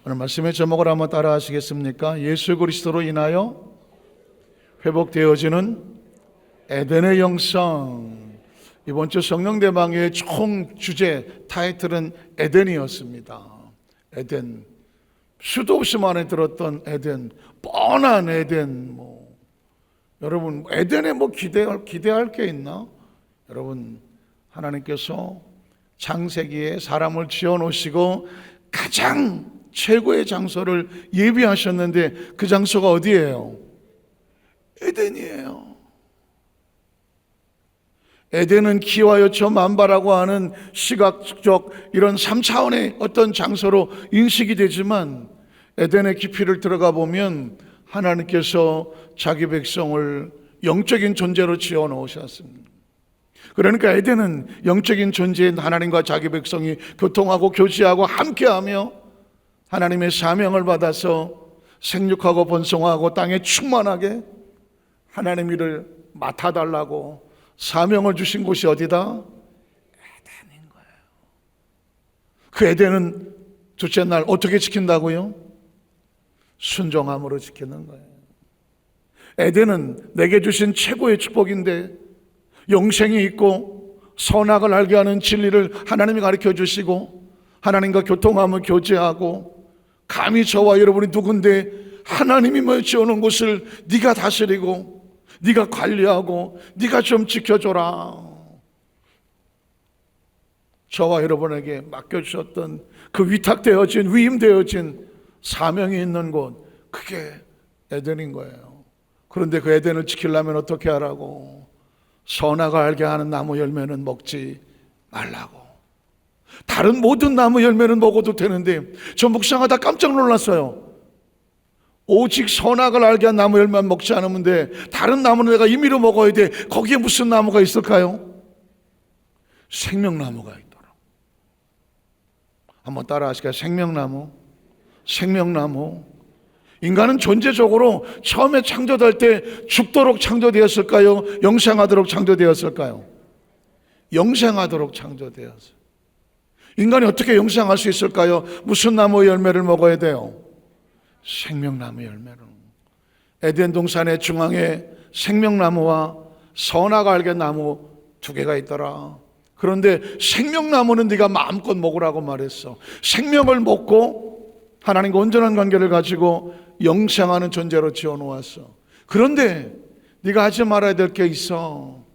오늘 말씀의 제목을 한번 따라 하시겠습니까? 예수 그리스도로 인하여 회복되어지는 에덴의 영성. 이번 주 성령 대방의 총 주제 타이틀은 에덴이었습니다. 에덴, 수도 없이 많이 들었던 에덴, 뻔한 에덴. 여러분, 에덴에 기대할 게 있나? 여러분, 하나님께서 창세기에 사람을 지어 놓으시고 가장 최고의 장소를 예비하셨는데 그 장소가 어디예요? 에덴이에요. 에덴은 기와 여처 만바라고 하는 시각적 이런 3차원의 어떤 장소로 인식이 되지만 에덴의 깊이를 들어가 보면 하나님께서 자기 백성을 영적인 존재로 지어 놓으셨습니다. 그러니까 에덴은 영적인 존재인 하나님과 자기 백성이 교통하고 교제하고 함께하며 하나님의 사명을 받아서 생육하고 번성하고 땅에 충만하게 하나님 일을 맡아달라고 사명을 주신 곳이 어디다? 에덴인 거예요. 그 에덴은 둘째 날 어떻게 지킨다고요? 순종함으로 지키는 거예요. 에덴은 내게 주신 최고의 축복인데 영생이 있고 선악을 알게 하는 진리를 하나님이 가르쳐 주시고 하나님과 교통하며 교제하고 감히 저와 여러분이 누군데 하나님이 지어놓은 곳을 네가 다스리고 네가 관리하고 네가 좀 지켜줘라. 저와 여러분에게 맡겨주셨던 그 위탁되어진 위임되어진 사명이 있는 곳, 그게 에덴인 거예요. 그런데 그 에덴을 지키려면 어떻게 하라고? 선악을 알게 하는 나무 열매는 먹지 말라고. 다른 모든 나무 열매는 먹어도 되는데 저 묵상하다 깜짝 놀랐어요. 오직 선악을 알게 한 나무 열매만 먹지 않으면 돼. 다른 나무는 내가 임의로 먹어야 돼. 거기에 무슨 나무가 있을까요? 생명나무가 있더라. 한번 따라 하실까요? 생명나무. 생명나무. 인간은 존재적으로 처음에 창조될 때 죽도록 창조되었을까요? 영생하도록 창조되었을까요? 영생하도록 창조되었어요. 인간이 어떻게 영생할 수 있을까요? 무슨 나무 열매를 먹어야 돼요? 생명나무 열매로. 에덴 동산의 중앙에 생명나무와 선악 알게 나무 두 개가 있더라. 그런데 생명나무는 네가 마음껏 먹으라고 말했어. 생명을 먹고 하나님과 온전한 관계를 가지고 영생하는 존재로 지어놓았어. 그런데 네가 하지 말아야 될 게 있어.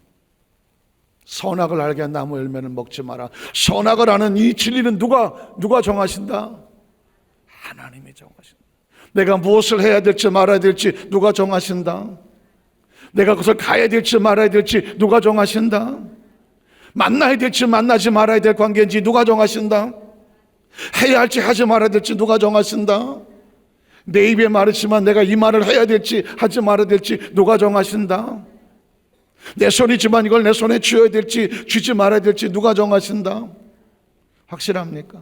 선악을 알게 한 나무 열매는 먹지 마라. 선악을 아는 이 진리는 누가 정하신다? 하나님이 정하신다. 내가 무엇을 해야 될지 말아야 될지 누가 정하신다? 내가 그것을 가야 될지 말아야 될지 누가 정하신다? 만나야 될지 만나지 말아야 될 관계인지 누가 정하신다? 해야 할지 하지 말아야 될지 누가 정하신다? 내 입에 말했지만 내가 이 말을 해야 될지 하지 말아야 될지 누가 정하신다? 내 손이지만 이걸 내 손에 쥐어야 될지 쥐지 말아야 될지 누가 정하신다? 확실합니까?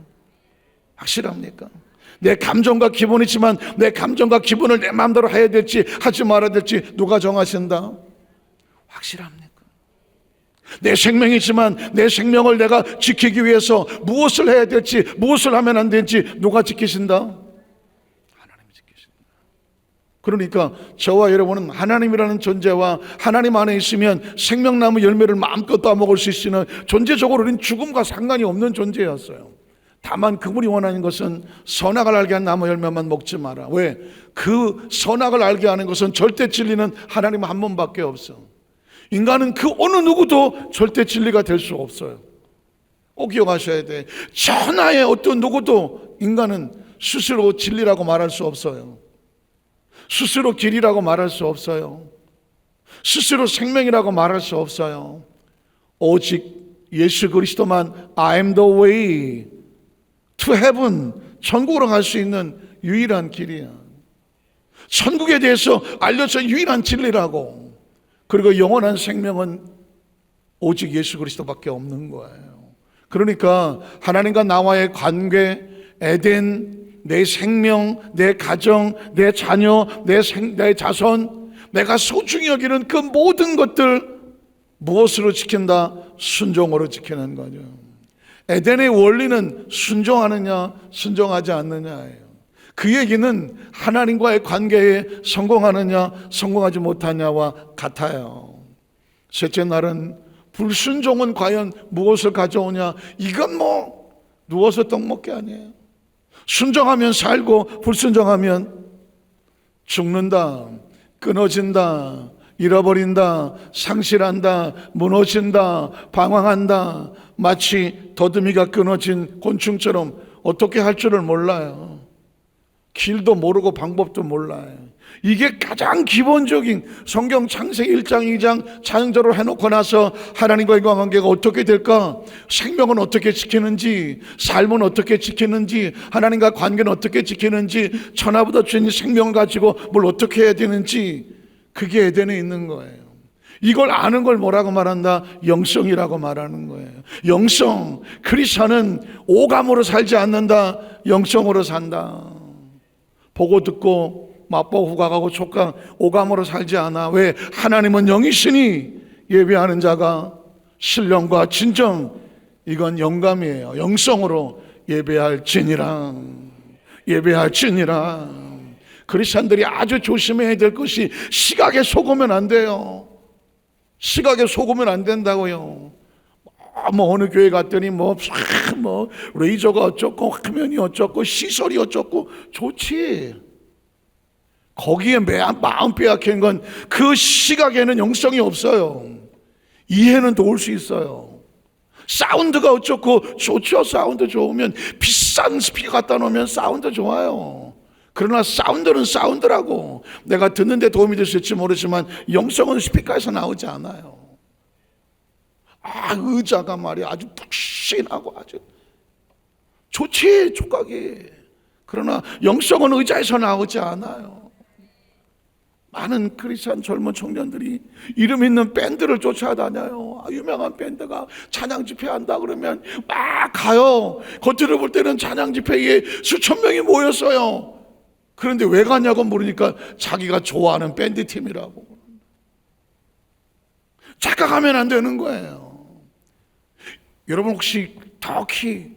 확실합니까? 내 감정과 기분이지만 내 감정과 기분을 내 마음대로 해야 될지 하지 말아야 될지 누가 정하신다? 확실합니까? 내 생명이지만 내 생명을 내가 지키기 위해서 무엇을 해야 될지 무엇을 하면 안 될지 누가 지키신다? 하나님이 지키신다. 그러니까 저와 여러분은 하나님이라는 존재와 하나님 안에 있으면 생명나무 열매를 마음껏 따먹을 수 있는 존재적으로는 죽음과 상관이 없는 존재였어요. 다만 그분이 원하는 것은 선악을 알게 한 나무 열매만 먹지 마라. 왜? 그 선악을 알게 하는 것은 절대 진리는 하나님 한 분밖에 없어. 인간은 그 어느 누구도 절대 진리가 될 수 없어요. 꼭 기억하셔야 돼. 천하의 어떤 누구도 인간은 스스로 진리라고 말할 수 없어요. 스스로 길이라고 말할 수 없어요. 스스로 생명이라고 말할 수 없어요. 오직 예수 그리스도만 I am the way to heaven, 천국으로 갈 수 있는 유일한 길이야. 천국에 대해서 알려진 유일한 진리라고. 그리고 영원한 생명은 오직 예수 그리스도밖에 없는 거예요. 그러니까 하나님과 나와의 관계, 에덴, 내 생명, 내 가정, 내 자녀, 내 자손, 내가 소중히 여기는 그 모든 것들 무엇으로 지킨다? 순종으로 지키는 거죠. 에덴의 원리는 순종하느냐 순종하지 않느냐예요. 그 얘기는 하나님과의 관계에 성공하느냐 성공하지 못하냐와 같아요. 셋째 날은 불순종은 과연 무엇을 가져오냐? 이건 누워서 떡 먹기 아니에요. 순종하면 살고 불순종하면 죽는다, 끊어진다, 잃어버린다, 상실한다, 무너진다, 방황한다. 마치 더듬이가 끊어진 곤충처럼 어떻게 할 줄을 몰라요. 길도 모르고 방법도 몰라요. 이게 가장 기본적인 성경 창세기 1장 2장 자연적으로 해놓고 나서 하나님과의 관계가 어떻게 될까? 생명은 어떻게 지키는지, 삶은 어떻게 지키는지, 하나님과 관계는 어떻게 지키는지, 천하보다 주인 생명을 가지고 뭘 어떻게 해야 되는지, 그게 에덴에 있는 거예요. 이걸 아는 걸 뭐라고 말한다? 영성이라고 말하는 거예요. 영성. 그리스도는 오감으로 살지 않는다. 영성으로 산다. 보고 듣고 맛보고 후각하고 촉각 오감으로 살지 않아. 왜? 하나님은 영이시니 예배하는 자가 신령과 진정, 이건 영감이에요. 영성으로 예배할지니라. 예배할지니라. 그리스도인들이 아주 조심해야 될 것이 시각에 속으면 안 돼요. 시각에 속으면 안 된다고요. 어느 교회 갔더니 레이저가 어쩌고 화면이 어쩌고 시설이 어쩌고 좋지. 거기에 마음 빼앗긴 건 그 시각에는 영성이 없어요. 이해는 도울 수 있어요. 사운드가 어쩌고 좋죠. 사운드 좋으면 비싼 스피커 갖다 놓으면 사운드 좋아요. 그러나 사운드는 사운드라고. 내가 듣는데 도움이 될 수 있을지 모르지만 영성은 스피커에서 나오지 않아요. 의자가 말이야 아주 푹신하고 아주 좋지, 촉각이. 그러나 영성은 의자에서 나오지 않아요. 많은 크리스찬 젊은 청년들이 이름 있는 밴드를 쫓아다녀요. 유명한 밴드가 찬양 집회한다 그러면 막 가요. 겉으로 볼 때는 찬양 집회에 수천 명이 모였어요. 그런데 왜 가냐고 물으니까 자기가 좋아하는 밴드 팀이라고. 착각하면 안 되는 거예요. 여러분 혹시 터키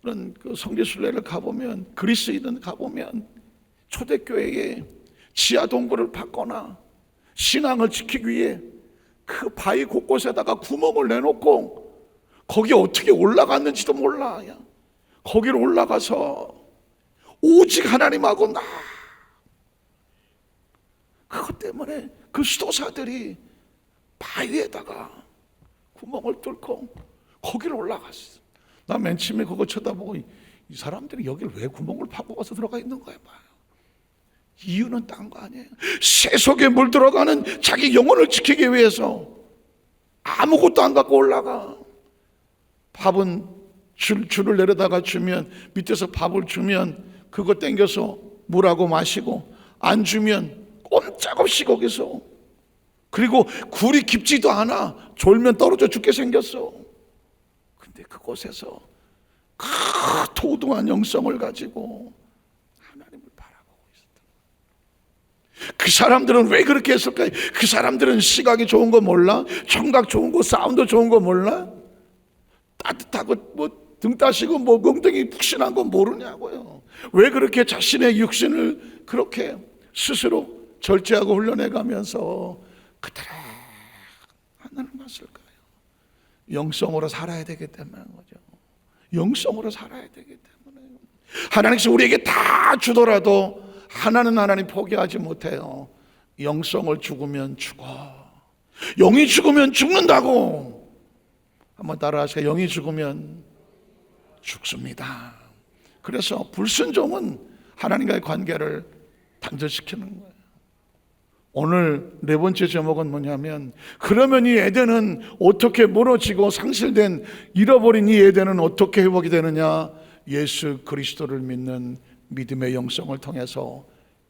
그런 성지순례를 가보면, 그리스이든 가보면 초대교회에 지하 동굴을 팠거나 신앙을 지키기 위해 그 바위 곳곳에다가 구멍을 내놓고 거기 어떻게 올라갔는지도 몰라. 거기를 올라가서 오직 하나님하고 나. 그것 때문에 그 수도사들이 바위에다가 구멍을 뚫고 거기를 올라갔어. 나 맨 처음에 그거 쳐다보고 이 사람들이 여기를 왜 구멍을 파고 와서 들어가 있는 거야 봐요. 이유는 딴 거 아니에요. 새 속에 물 들어가는 자기 영혼을 지키기 위해서 아무것도 안 갖고 올라가. 밥은 줄을 내려다가 주면, 밑에서 밥을 주면 그거 땡겨서 물하고 마시고, 안 주면 꼼짝없이 거기서. 그리고 굴이 깊지도 않아. 졸면 떨어져 죽게 생겼어. 근데 그곳에서 도동한 영성을 가지고 하나님을 바라보고 있었다. 그 사람들은 왜 그렇게 했을까요? 그 사람들은 시각이 좋은 거 몰라? 청각 좋은 거, 사운드 좋은 거 몰라? 따뜻하고 등 따시고 엉덩이 푹신한 거 모르냐고요. 왜 그렇게 자신의 육신을 그렇게 스스로 절제하고 훈련해 가면서 그대로 하나님을 봤을까요? 영성으로 살아야 되기 때문에 거죠. 영성으로 살아야 되기 때문에. 하나님께서 우리에게 다 주더라도 하나는 하나님 포기하지 못해요. 영성을 죽으면 죽어. 영이 죽으면 죽는다고. 한번 따라하세요. 영이 죽으면 죽습니다. 그래서 불순종은 하나님과의 관계를 단절시키는 거예요. 오늘 네 번째 제목은 뭐냐면, 그러면 이 에덴은 어떻게 무너지고 상실된, 잃어버린 이 에덴은 어떻게 회복이 되느냐? 예수 그리스도를 믿는 믿음의 영성을 통해서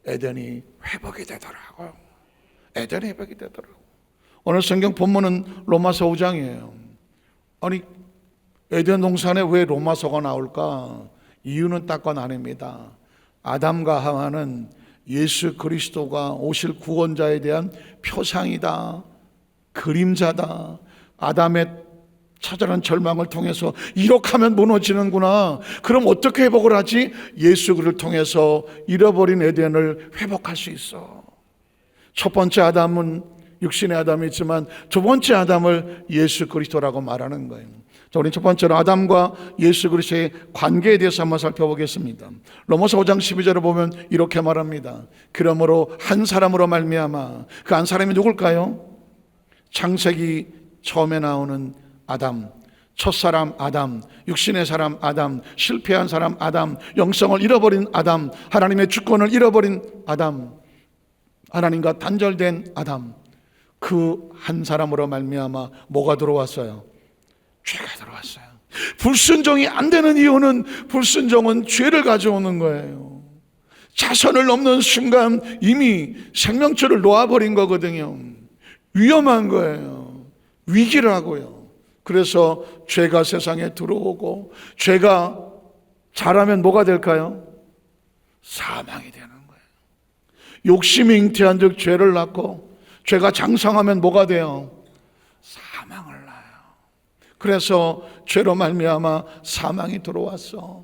에덴이 회복이 되더라고요. 에덴이 회복이 되더라고요. 오늘 성경 본문은 로마서 5장이에요. 아니, 에덴 동산에 왜 로마서가 나올까? 이유는 딴 건 아닙니다. 아담과 하와는 예수 그리스도가 오실 구원자에 대한 표상이다, 그림자다. 아담의 처절한 절망을 통해서 이렇게 하면 무너지는구나. 그럼 어떻게 회복을 하지? 예수 그리스도를 통해서 잃어버린 에덴을 회복할 수 있어. 첫 번째 아담은 육신의 아담이지만 두 번째 아담을 예수 그리스도라고 말하는 거예요. 자, 우리 첫 번째로 아담과 예수 그리스도의 관계에 대해서 한번 살펴보겠습니다. 로마서 5장 12절을 보면 이렇게 말합니다. 그러므로 한 사람으로 말미암아, 그 한 사람이 누굴까요? 창세기 처음에 나오는 아담, 첫사람 아담, 육신의 사람 아담, 실패한 사람 아담, 영성을 잃어버린 아담, 하나님의 주권을 잃어버린 아담, 하나님과 단절된 아담, 그 한 사람으로 말미암아 뭐가 들어왔어요? 죄가 들어왔어요. 불순종이 안 되는 이유는 불순종은 죄를 가져오는 거예요. 자선을 넘는 순간 이미 생명줄을 놓아버린 거거든요. 위험한 거예요. 위기라고요. 그래서 죄가 세상에 들어오고 죄가 자라면 뭐가 될까요? 사망이 되는 거예요. 욕심이 잉태한 즉 죄를 낳고 죄가 장성하면 뭐가 돼요? 사망을 낳아요. 그래서 죄로 말미암아 사망이 들어왔어.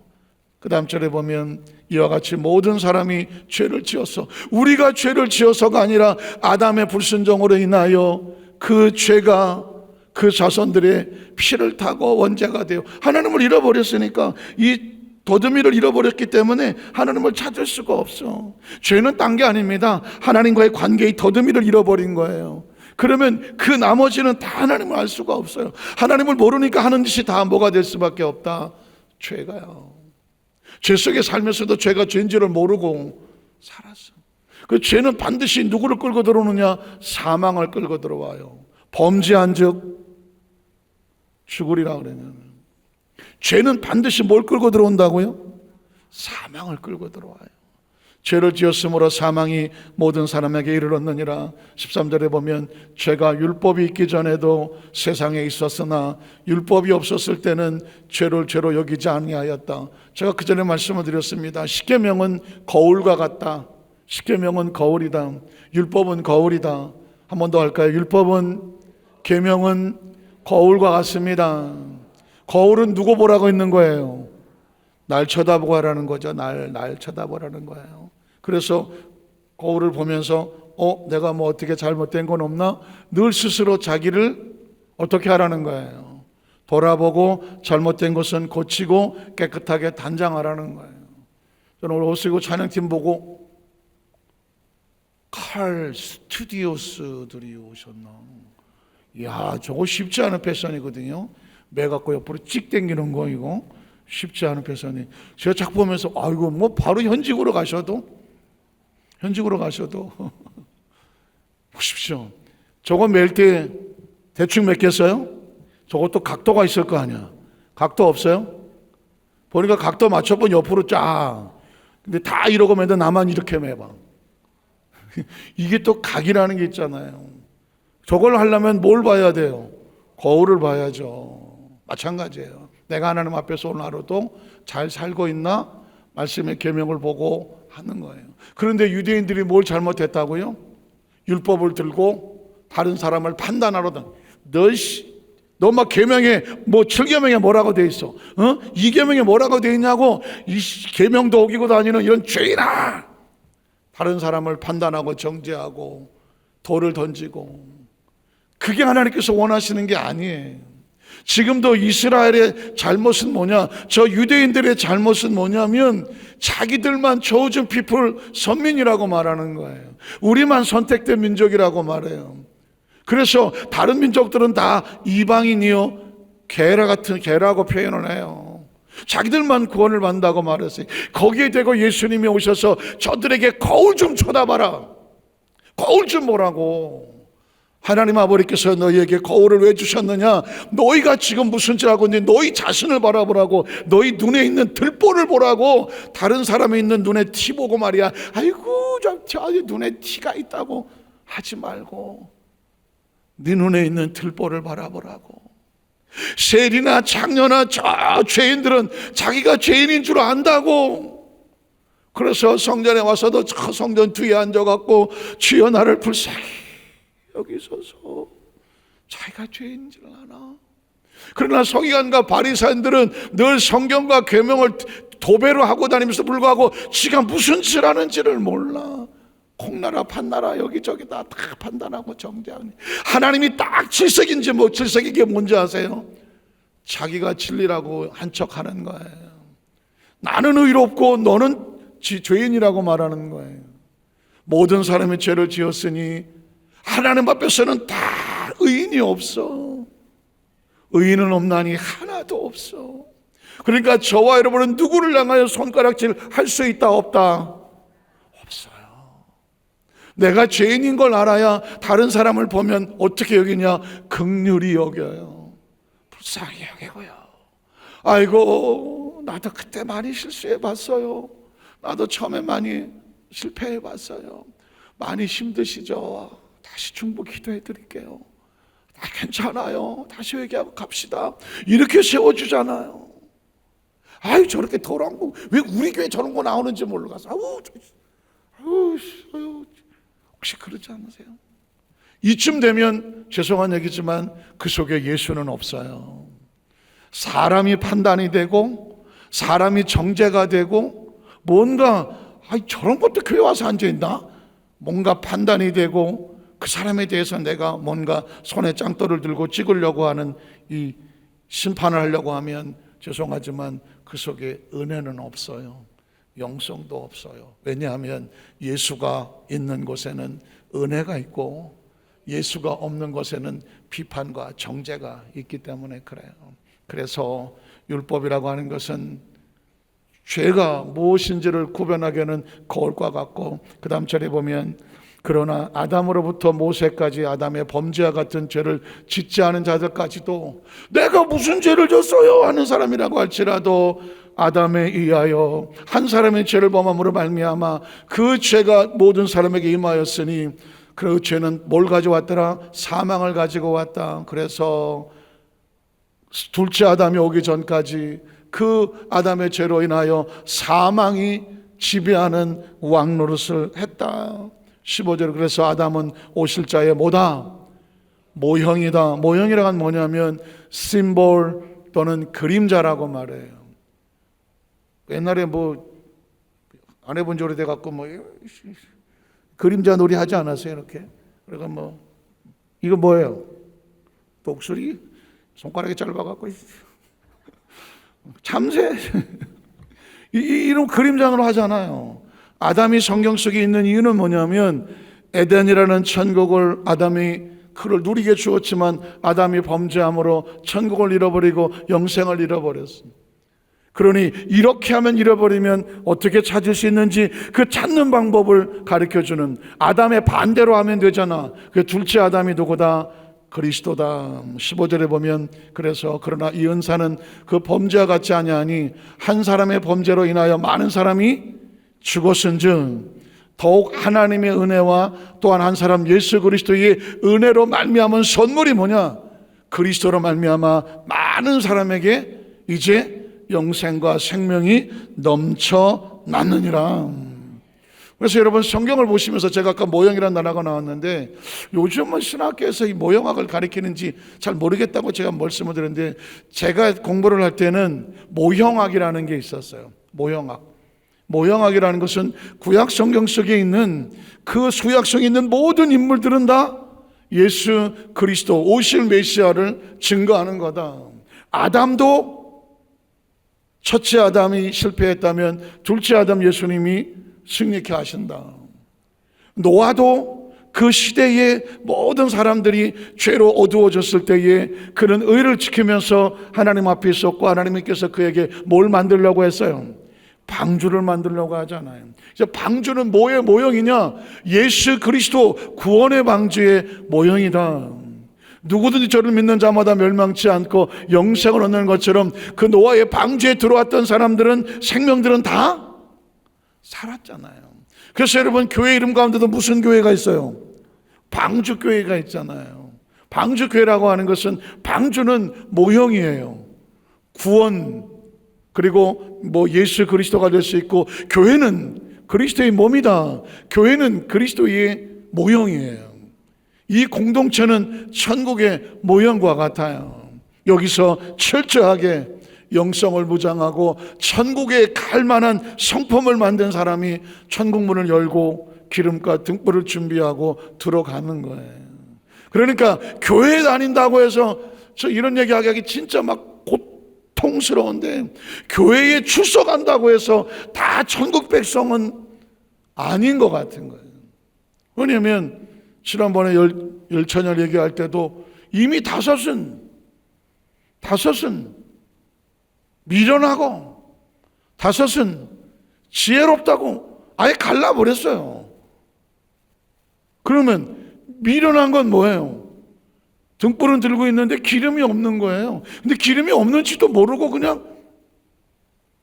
그 다음 절에 보면 이와 같이 모든 사람이 죄를 지었어. 우리가 죄를 지어서가 아니라 아담의 불순종으로 인하여 그 죄가 그 자손들의 피를 타고 원죄가 돼요. 하나님을 잃어버렸으니까, 이 더듬이를 잃어버렸기 때문에 하나님을 찾을 수가 없어. 죄는 딴 게 아닙니다. 하나님과의 관계의 더듬이를 잃어버린 거예요. 그러면 그 나머지는 다 하나님을 알 수가 없어요. 하나님을 모르니까 하는 짓이 다 뭐가 될 수밖에 없다? 죄가요. 죄 속에 살면서도 죄가 죄인지를 모르고 살았어. 그 죄는 반드시 누구를 끌고 들어오느냐? 사망을 끌고 들어와요. 범죄한 즉 죽으리라 그러면, 죄는 반드시 뭘 끌고 들어온다고요? 사망을 끌고 들어와요. 죄를 지었으므로 사망이 모든 사람에게 이르렀느니라. 13절에 보면 죄가 율법이 있기 전에도 세상에 있었으나 율법이 없었을 때는 죄를 죄로 여기지 아니하였다. 제가 그 전에 말씀을 드렸습니다. 십계명은 거울과 같다. 십계명은 거울이다. 율법은 거울이다. 한 번 더 할까요? 율법은, 계명은 거울과 같습니다. 거울은 누구 보라고 있는 거예요? 날 쳐다보고 하라는 거죠. 날 쳐다보라는 거예요. 그래서 거울을 보면서 내가 뭐 어떻게 잘못된 건 없나? 늘 스스로 자기를 어떻게 하라는 거예요? 돌아보고 잘못된 것은 고치고 깨끗하게 단장하라는 거예요. 저는 오늘 옷 입고 찬양팀 보고 칼 스튜디오스들이 오셨나? 이야, 저거 쉽지 않은 패션이거든요. 매 갖고 옆으로 찍 당기는 거, 이거 쉽지 않은 패션이. 제가 작 보면서 이거 뭐 바로 현직으로 가셔도 보십시오. 저거 맬 때 대충 맺겠어요? 저것도 각도가 있을 거 아니야. 각도 없어요? 보니까 각도 맞춰본 옆으로 쫙. 근데 다 이러고 매도 나만 이렇게 매봐. 이게 또 각이라는 게 있잖아요. 저걸 하려면 뭘 봐야 돼요? 거울을 봐야죠. 마찬가지예요. 내가 하나님 앞에서 오늘 하루도 잘 살고 있나? 말씀의 계명을 보고 하는 거예요. 그런데 유대인들이 뭘 잘못했다고요? 율법을 들고 다른 사람을 판단하러 너 막 계명에 뭐 7계명에 뭐라고 돼 있어? 2계명에 뭐라고 돼 있냐고, 이 계명도 어기고 다니는 이런 죄인아! 다른 사람을 판단하고 정죄하고 돌을 던지고. 그게 하나님께서 원하시는 게 아니에요. 지금도 이스라엘의 잘못은 뭐냐? 저 유대인들의 잘못은 뭐냐면 자기들만 chosen people, 선민이라고 말하는 거예요. 우리만 선택된 민족이라고 말해요. 그래서 다른 민족들은 다 이방인이요, 게라 같은 게라고 표현을 해요. 자기들만 구원을 받는다고 말했어요. 거기에 대고 예수님이 오셔서 저들에게 거울 좀 쳐다봐라, 거울 좀 보라고. 하나님 아버지께서 너희에게 거울을 왜 주셨느냐? 너희가 지금 무슨 짓 하고 있는지 너희 자신을 바라보라고. 너희 눈에 있는 들보를 보라고. 다른 사람이 있는 눈에 티 보고 말이야, 아이고 저 눈에 티가 있다고 하지 말고 네 눈에 있는 들보를 바라보라고. 세리나 장녀나 저 죄인들은 자기가 죄인인 줄 안다고. 그래서 성전에 와서도 저 성전 뒤에 앉아갖고 주여 나를 불쌍히 여기 서서 자기가 죄인 줄 아나? 그러나 서기관과 바리새인들은 늘 성경과 계명을 도배로 하고 다니면서 불구하고 지가 무슨 짓을 하는지를 몰라. 콩나라 판나라 여기저기 다 판단하고 정죄하니 하나님이 딱 질색인지 뭐 질색이 이게 뭔지 아세요? 자기가 진리라고 한 척하는 거예요. 나는 의롭고 너는 죄인이라고 말하는 거예요. 모든 사람이 죄를 지었으니 하나님 앞에서는 다 의인이 없어. 의인은 없나니 하나도 없어. 그러니까 저와 여러분은 누구를 향하여 손가락질 할 수 있다 없다? 없어요. 내가 죄인인 걸 알아야 다른 사람을 보면 어떻게 여기냐? 긍휼히 여겨요. 불쌍히 여기고요. 아이고 나도 그때 많이 실수해 봤어요. 나도 처음에 많이 실패해 봤어요. 많이 힘드시죠? 다시 중보 기도해 드릴게요. 괜찮아요. 다시 회개하고 갑시다. 이렇게 세워주잖아요. 아유 저렇게 더러운 거 왜 우리 교회 저런 거 나오는지 몰라서 혹시 그러지 않으세요? 이쯤 되면 죄송한 얘기지만 그 속에 예수는 없어요. 사람이 판단이 되고 사람이 정죄가 되고 뭔가 저런 것도 교회 와서 앉아있나? 뭔가 판단이 되고 그 사람에 대해서 내가 뭔가 손에 짱돌을 들고 찍으려고 하는 이 심판을 하려고 하면 죄송하지만 그 속에 은혜는 없어요. 영성도 없어요. 왜냐하면 예수가 있는 곳에는 은혜가 있고 예수가 없는 곳에는 비판과 정죄가 있기 때문에 그래요. 그래서 율법이라고 하는 것은 죄가 무엇인지를 구별하게 하는 거울과 같고 그 다음 절에 보면 그러나 아담으로부터 모세까지 아담의 범죄와 같은 죄를 짓지 않은 자들까지도 내가 무슨 죄를 졌어요 하는 사람이라고 할지라도 아담에 의하여 한 사람의 죄를 범함으로 말미암아 그 죄가 모든 사람에게 임하였으니 그 죄는 뭘 가져왔더라? 사망을 가지고 왔다. 그래서 둘째 아담이 오기 전까지 그 아담의 죄로 인하여 사망이 지배하는 왕노릇을 했다. 15절 그래서 아담은 오실 자의 뭐다? 모형이다. 모형이라는 건 뭐냐면 심볼 또는 그림자라고 말해요. 옛날에 뭐 안 해본 지 오래돼갖고 뭐 그림자 놀이 하지 않았어요 이렇게. 그러니까 뭐 이거 뭐예요? 독수리? 손가락이 짧아갖고 참새? 이런 그림장으로 하잖아요. 아담이 성경 속에 있는 이유는 뭐냐면 에덴이라는 천국을 아담이 그를 누리게 주었지만 아담이 범죄함으로 천국을 잃어버리고 영생을 잃어버렸습니다. 그러니 이렇게 하면 잃어버리면 어떻게 찾을 수 있는지 그 찾는 방법을 가르쳐주는 아담의 반대로 하면 되잖아. 그 둘째 아담이 누구다? 그리스도다. 15절에 보면 그래서 그러나 이 은사는 그 범죄와 같지 아니하니 한 사람의 범죄로 인하여 많은 사람이 죽었은즉 더욱 하나님의 은혜와 또한 한 사람 예수 그리스도의 은혜로 말미암은 선물이 뭐냐? 그리스도로 말미암아 많은 사람에게 이제 영생과 생명이 넘쳐났느니라. 그래서 여러분 성경을 보시면서 제가 아까 모형이라는 단어가 나왔는데 요즘은 신학교에서 이 모형학을 가르치는지 잘 모르겠다고 제가 말씀을 드렸는데 제가 공부를 할 때는 모형학이라는 게 있었어요. 모형학이라는 것은 구약 성경 속에 있는 그 수약성에 있는 모든 인물들은 다 예수 그리스도 오실 메시아를 증거하는 거다. 아담도 첫째 아담이 실패했다면 둘째 아담 예수님이 승리케 하신다. 노아도 그 시대의 모든 사람들이 죄로 어두워졌을 때에 그는 의를 지키면서 하나님 앞에 있었고 하나님께서 그에게 뭘 만들려고 했어요? 방주를 만들려고 하잖아요. 그래서 방주는 뭐의 모형이냐? 예수 그리스도 구원의 방주의 모형이다. 누구든지 저를 믿는 자마다 멸망치 않고 영생을 얻는 것처럼 그 노아의 방주에 들어왔던 사람들은 생명들은 다 살았잖아요. 그래서 여러분 교회 이름 가운데도 무슨 교회가 있어요? 방주교회가 있잖아요. 방주교회라고 하는 것은 방주는 모형이에요. 구원 그리고 뭐 예수 그리스도가 될 수 있고 교회는 그리스도의 몸이다. 교회는 그리스도의 모형이에요. 이 공동체는 천국의 모형과 같아요. 여기서 철저하게 영성을 무장하고 천국에 갈 만한 성품을 만든 사람이 천국 문을 열고 기름과 등불을 준비하고 들어가는 거예요. 그러니까 교회에 다닌다고 해서 저 이런 얘기하기 진짜 막 고통스러운데, 교회에 출석한다고 해서 다 천국 백성은 아닌 것 같은 거예요. 왜냐하면 지난번에 열처녀 얘기할 때도 이미 다섯은 미련하고 다섯은 지혜롭다고 아예 갈라버렸어요. 그러면 미련한 건 뭐예요? 등불은 들고 있는데 기름이 없는 거예요. 근데 기름이 없는지도 모르고 그냥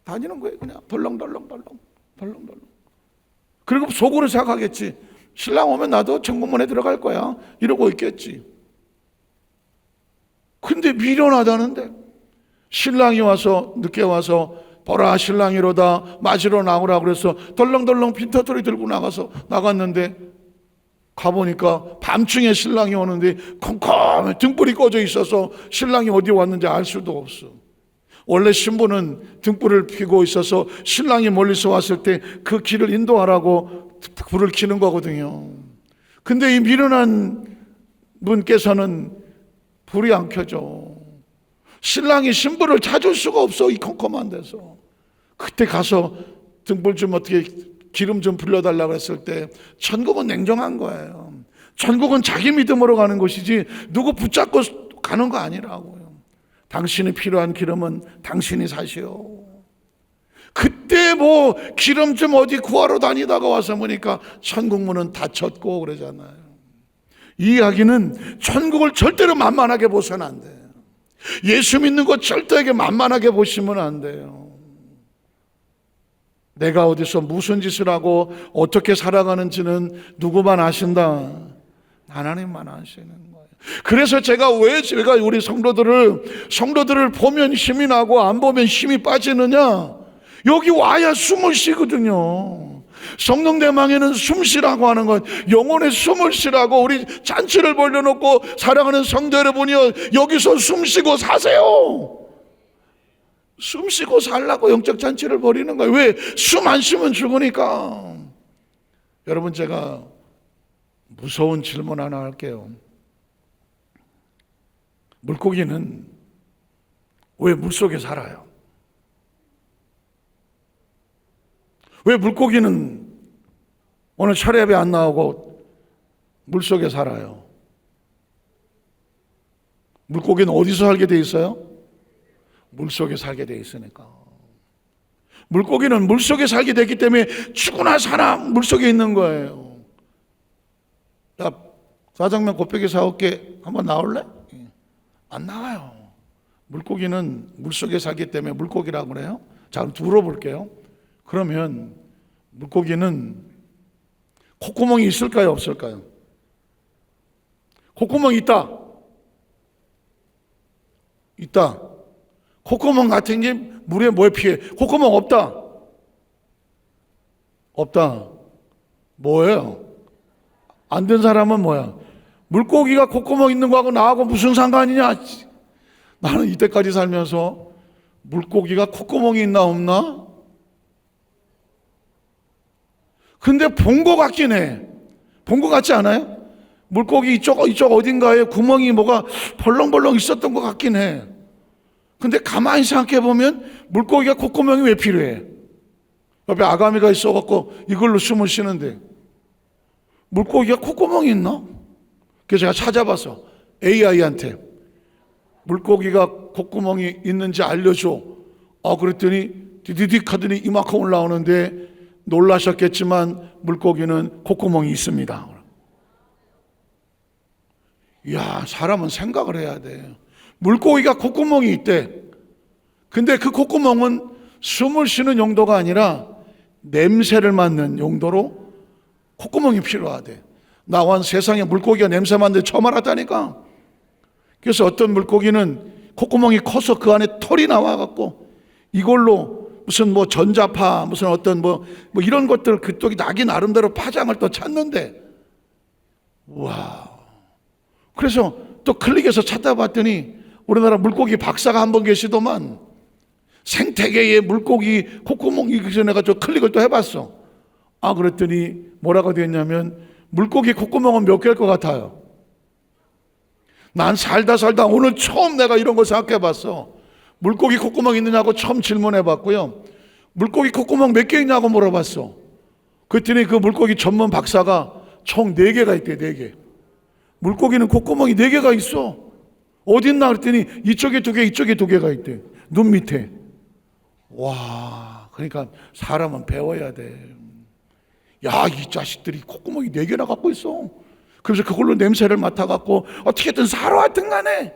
다니는 거예요. 그냥 덜렁덜렁. 그리고 속으로 생각하겠지. 신랑 오면 나도 천국문에 들어갈 거야, 이러고 있겠지. 근데 미련하다는데, 신랑이 와서 늦게 와서 보라 신랑이로다 맞으러 나오라 그래서 덜렁덜렁 빈터터리 들고 나갔는데, 가보니까 밤중에 신랑이 오는데 컴컴 등불이 꺼져 있어서 신랑이 어디 왔는지 알 수도 없어. 원래 신부는 등불을 켜고 있어서 신랑이 멀리서 왔을 때 그 길을 인도하라고 불을 켜는 거거든요. 근데 이 미련한 분께서는 불이 안 켜져. 신랑이 신부를 찾을 수가 없어, 이 컴컴한 데서. 그때 가서 등불 좀 어떻게 기름 좀 불려달라고 했을 때 천국은 냉정한 거예요. 천국은 자기 믿음으로 가는 것이지 누구 붙잡고 가는 거 아니라고요. 당신이 필요한 기름은 당신이 사시오. 그때 뭐 기름 좀 어디 구하러 다니다가 와서 보니까 천국 문은 닫혔고 그러잖아요. 이 이야기는 천국을 절대로 만만하게 보서는 안 돼요. 예수 믿는 거 절대로 만만하게 보시면 안 돼요. 내가 어디서 무슨 짓을 하고 어떻게 살아가는지는 누구만 아신다? 하나님만 아시는 거예요. 그래서 제가 우리 성도들을 보면 힘이 나고 안 보면 힘이 빠지느냐? 여기 와야 숨을 쉬거든요. 성령 대망에는 숨 쉬라고 하는 건 영혼에 숨을 쉬라고. 우리 잔치를 벌려놓고 사랑하는 성도 여러분이요, 여기서 숨 쉬고 사세요. 숨 쉬고 살라고 영적 잔치를 벌이는 거예요. 왜? 숨 안 쉬면 죽으니까. 여러분, 제가 무서운 질문 하나 할게요. 물고기는 왜 물속에 살아요? 왜 물고기는 오늘 철야 예배 안 나오고 물속에 살아요? 물고기는 어디서 살게 돼 있어요? 물속에 살게 돼 있으니까. 물고기는 물속에 살게 됐기 때문에 죽으나 살아 물속에 있는 거예요. 야, 짜장면 곱빼기 사올게, 한번 나올래? 안 나와요. 물고기는 물속에 살기 때문에 물고기라고 그래요. 자, 물어볼게요. 그러면 물고기는 콧구멍이 있을까요, 없을까요? 콧구멍이 있다. 콧구멍 같은 게 물에 뭐에 피해? 콧구멍 없다. 뭐예요? 안 된 사람은 뭐야? 물고기가 콧구멍 있는 거하고 나하고 무슨 상관이냐? 나는 이때까지 살면서 물고기가 콧구멍이 있나 없나? 근데 본 거 같긴 해. 본 거 같지 않아요? 물고기 이쪽 어딘가에 구멍이 뭐가 벌렁벌렁 있었던 것 같긴 해. 근데 가만히 생각해 보면 물고기가 콧구멍이 왜 필요해? 옆에 아가미가 있어갖고 이걸로 숨을 쉬는데 물고기가 콧구멍이 있나? 그래서 제가 찾아봐서 AI한테 물고기가 콧구멍이 있는지 알려줘. 그랬더니 디디딕 하더니 이만큼 올라오는데 놀라셨겠지만 물고기는 콧구멍이 있습니다. 이야, 사람은 생각을 해야 돼. 물고기가 콧구멍이 있대. 근데 그 콧구멍은 숨을 쉬는 용도가 아니라 냄새를 맡는 용도로 콧구멍이 필요하대. 나와 세상에 물고기가 냄새 맡는데 처음 알았다니까. 그래서 어떤 물고기는 콧구멍이 커서 그 안에 털이 나와갖고 이걸로 무슨 뭐 전자파, 무슨 어떤 뭐 이런 것들 그쪽이 나기 나름대로 파장을 또 찾는데, 와. 그래서 또 클릭해서 찾다 봤더니 우리나라 물고기 박사가 한 분 계시더만 생태계의 물고기 콧구멍이 전에 저 클릭을 또 해봤어. 그랬더니 뭐라고 되었냐면 물고기 콧구멍은 몇 개일 것 같아요? 난 살다 오늘 처음 내가 이런 거 생각해봤어. 물고기 콧구멍 있느냐고 처음 질문해봤고요. 물고기 콧구멍 몇 개 있냐고 물어봤어. 그랬더니 그 물고기 전문 박사가 총 4개가 있대. 4개. 물고기는 콧구멍이 4개가 있어. 어딨나 그랬더니 이쪽에 2개, 이쪽에 2개가 있대. 눈 밑에. 와, 그러니까 사람은 배워야 돼. 야, 이 자식들이 콧구멍이 4개나 갖고 있어. 그래서 그걸로 냄새를 맡아갖고 어떻게든 살아왔든 간에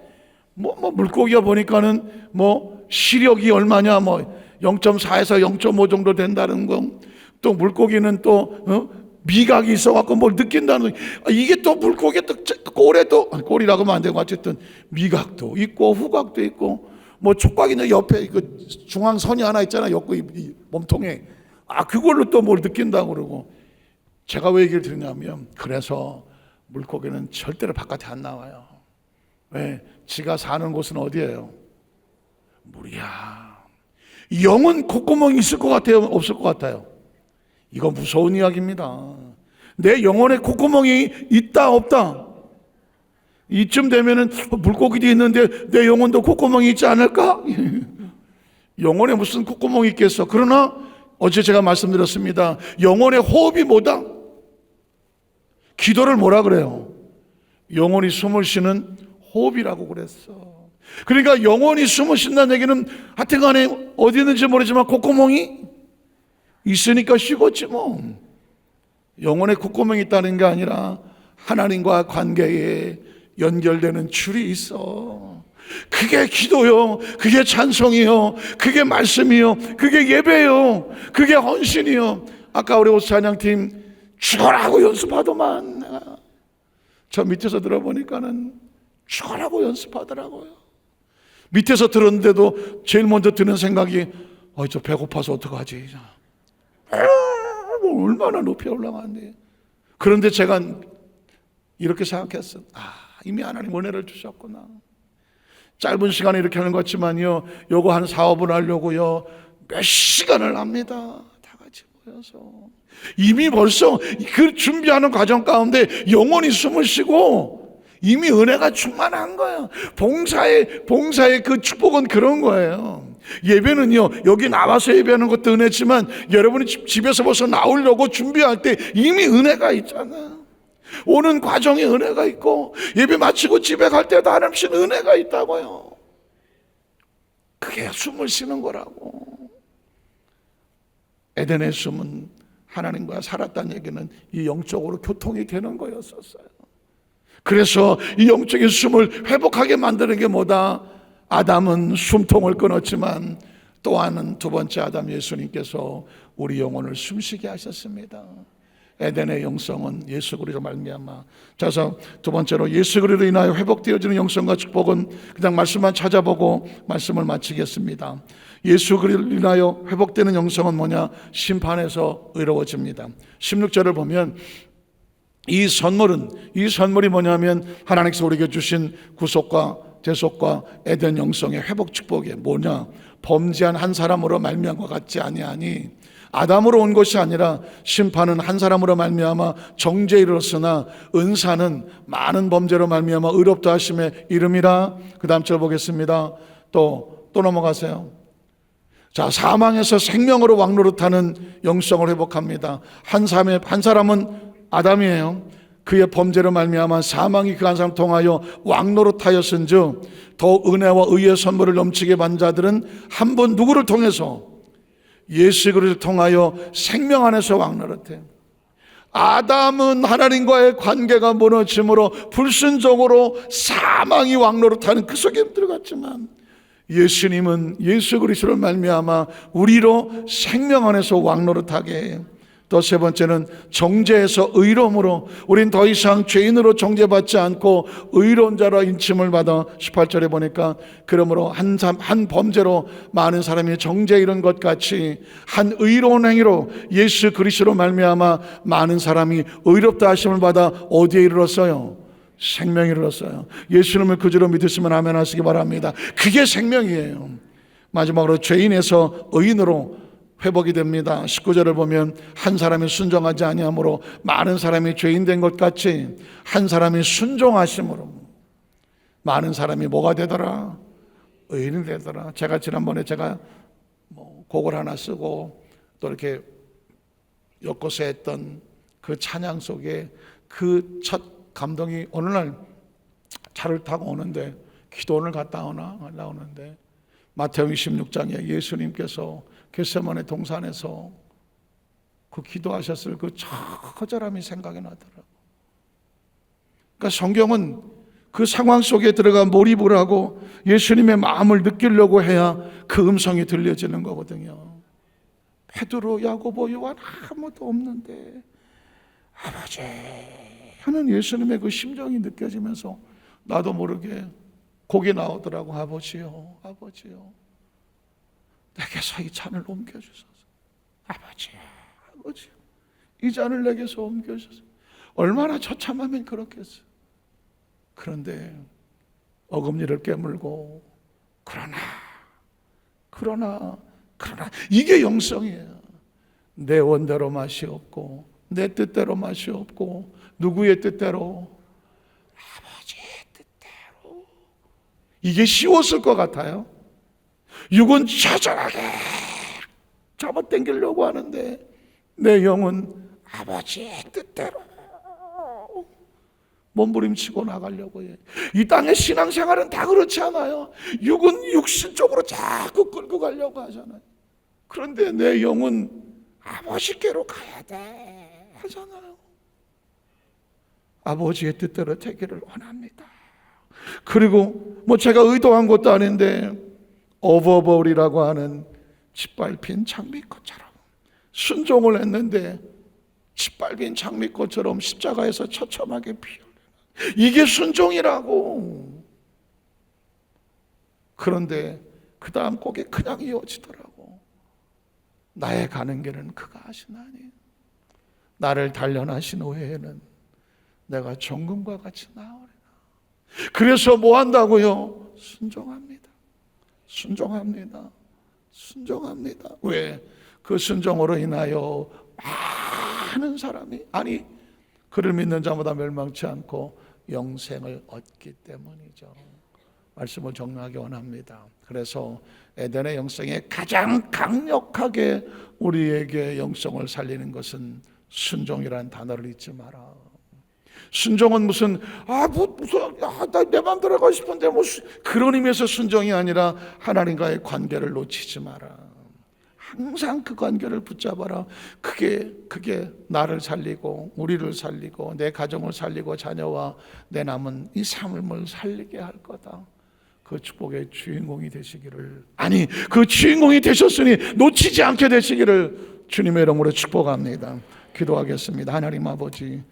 물고기가 보니까는 시력이 얼마냐 0.4에서 0.5 정도 된다는 거. 또 물고기는 또 미각이 있어갖고 뭘 느낀다는 거. 이게 또 물고기 또 꼬리도 꼬리라고 하면 안 되고 어쨌든 미각도 있고 후각도 있고 촉각이나 옆에 그 중앙선이 하나 있잖아. 옆구 이 몸통에 그걸로 또 뭘 느낀다고 그러고. 제가 왜 얘기를 드리냐면 그래서 물고기는 절대로 바깥에 안 나와요. 왜? 지가 사는 곳은 어디예요? 물이야. 영은 콧구멍이 있을 것 같아요? 없을 것 같아요? 이거 무서운 이야기입니다. 내 영혼에 콧구멍이 있다 없다? 이쯤 되면은 물고기도 있는데 내 영혼도 콧구멍이 있지 않을까? 영혼에 무슨 콧구멍이 있겠어? 그러나 어제 제가 말씀드렸습니다. 영혼의 호흡이 뭐다? 기도를 뭐라 그래요? 영혼이 숨을 쉬는 호흡이라고 그랬어. 그러니까 영혼이 숨을 쉰다는 얘기는 하여튼 간에 어디 있는지 모르지만 콧구멍이 있으니까 쉬겠지 뭐. 영혼에 콧구멍이 있다는 게 아니라 하나님과 관계에 연결되는 줄이 있어. 그게 기도요, 그게 찬송이요, 그게 말씀이요, 그게 예배요, 그게 헌신이요. 아까 우리 찬양팀 죽어라고 연습하더만. 저 밑에서 들어보니까는 죽어라고 연습하더라고요. 밑에서 들었는데도 제일 먼저 드는 생각이 저 배고파서 어떡하지? 얼마나 높이 올라가는데. 그런데 제가 이렇게 생각했어요. 이미 하나님 은혜를 주셨구나. 짧은 시간에 이렇게 하는 것 같지만요, 요거 한 4~5분 하려고요 몇 시간을 합니다. 다 같이 모여서 이미 벌써 그 준비하는 과정 가운데 영혼이 숨을 쉬고 이미 은혜가 충만한 거예요. 봉사의 그 축복은 그런 거예요. 예배는요, 여기 나와서 예배하는 것도 은혜지만 여러분이 집에서 벌써 나오려고 준비할 때 이미 은혜가 있잖아. 오는 과정에 은혜가 있고 예배 마치고 집에 갈 때도 하나님신 은혜가 있다고요. 그게 숨을 쉬는 거라고. 에덴의 숨은 하나님과 살았다는 얘기는 이 영적으로 교통이 되는 거였었어요. 그래서 이 영적인 숨을 회복하게 만드는 게 뭐다? 아담은 숨통을 끊었지만 또한 두 번째 아담 예수님께서 우리 영혼을 숨쉬게 하셨습니다. 에덴의 영성은 예수 그리스도로 말미암아. 그래서 두 번째로 예수 그리스도로 인하여 회복되어지는 영성과 축복은 그냥 말씀만 찾아보고 말씀을 마치겠습니다. 예수 그리스도로 인하여 회복되는 영성은 뭐냐? 심판에서 의로워집니다. 16절을 보면 이 선물이 뭐냐면 하나님께서 우리에게 주신 구속과 대속과 에덴 영성의 회복 축복이 뭐냐? 범죄한 한 사람으로 말미암아 같지 아니하니 아담으로 온 것이 아니라 심판은 한 사람으로 말미암아 정죄에 이르렀으나 은사는 많은 범죄로 말미암아 의롭다 하심에 이름이라. 그 다음 절 보겠습니다. 또 넘어가세요. 자, 사망에서 생명으로 왕노릇하는 영성을 회복합니다. 한 사람은 아담이에요. 그의 범죄로 말미암아 사망이 그 한 사람 통하여 왕노릇하였은즉 더 은혜와 의의 선물을 넘치게 받은 자들은 한 분 누구를 통해서? 예수 그리스도를 통하여 생명 안에서 왕노릇해. 아담은 하나님과의 관계가 무너짐으로 불순종으로 사망이 왕노릇하는 그 속에 들어갔지만 예수님은 예수 그리스도를 말미암아 우리로 생명 안에서 왕노릇하게 해요. 또 세 번째는 정죄에서 의로움으로 우린 더 이상 죄인으로 정죄받지 않고 의로운 자로 인침을 받아 18절에 보니까 그러므로 한 범죄로 많은 사람이 정죄에 이른 것 같이 한 의로운 행위로 예수 그리스도로 말미암아 많은 사람이 의롭다 하심을 받아 어디에 이르렀어요? 생명이 흘렀어요. 예수님을 그주로 믿으시면 아멘 하시기 바랍니다. 그게 생명이에요. 마지막으로 죄인에서 의인으로 회복이 됩니다. 19절을 보면 한 사람이 순종하지 아니함으로 많은 사람이 죄인 된 것 같이 한 사람이 순종하심으로 많은 사람이 뭐가 되더라? 의인이 되더라. 제가 지난번에 곡을 하나 쓰고 또 이렇게 엮어서 했던 그 찬양 속에 그 첫 감동이 어느 날 차를 타고 오는데 기도원을 갔다 오는데 마태복음 26장에 예수님께서 겟세마네 동산에서 그 기도하셨을 그 처절함이 생각이 나더라고요. 그러니까 성경은 그 상황 속에 들어가 몰입을 하고 예수님의 마음을 느끼려고 해야 그 음성이 들려지는 거거든요. 베드로, 야고보, 요한 아무도 없는데 아버지 하는 예수님의 그 심정이 느껴지면서 나도 모르게 곡이 나오더라고. 아버지요, 아버지요, 내게서 이 잔을 옮겨주소서. 아버지, 아버지, 이 잔을 내게서 옮겨주소서. 얼마나 처참하면 그렇겠어요. 그런데 어금니를 깨물고 그러나 이게 영성이에요. 내 원대로 맛이 없고 내 뜻대로 맛이 없고 누구의 뜻대로? 아버지의 뜻대로. 이게 쉬웠을 것 같아요. 육은 처절하게 잡아당기려고 하는데 내 영은 아버지의 뜻대로 몸부림치고 나가려고 해. 이 땅의 신앙생활은 다 그렇지 않아요. 육은 육신 쪽으로 자꾸 끌고 가려고 하잖아요. 그런데 내 영은 아버지께로 가야 돼 하잖아요. 아버지의 뜻대로 되기를 원합니다. 그리고 제가 의도한 것도 아닌데 오버볼이라고 하는 짓밟힌 장미꽃처럼 순종을 했는데 짓밟힌 장미꽃처럼 십자가에서 처참하게 피어나는 이게 순종이라고. 그런데 그 다음 곡이 그냥 이어지더라고. 나의 가는 길은 그가 하시나니 나를 단련하신 후에는 내가 정금과 같이 나오리라. 그래서 뭐 한다고요? 순종합니다. 순종합니다. 순종합니다. 왜? 그 순종으로 인하여 많은 사람이, 아니 그를 믿는 자마다 멸망치 않고 영생을 얻기 때문이죠. 말씀을 정리하기 원합니다. 그래서 에덴의 영성에 가장 강력하게 우리에게 영성을 살리는 것은 순종이라는 단어를 잊지 마라. 순종은 무슨 나 내 마음대로 가고 싶은데 그런 의미에서 순종이 아니라 하나님과의 관계를 놓치지 마라. 항상 그 관계를 붙잡아라. 그게 나를 살리고 우리를 살리고 내 가정을 살리고 자녀와 내 남은 이 삶을 살리게 할 거다. 그 축복의 주인공이 되시기를, 아니 그 주인공이 되셨으니 놓치지 않게 되시기를 주님의 이름으로 축복합니다. 기도하겠습니다. 하나님 아버지,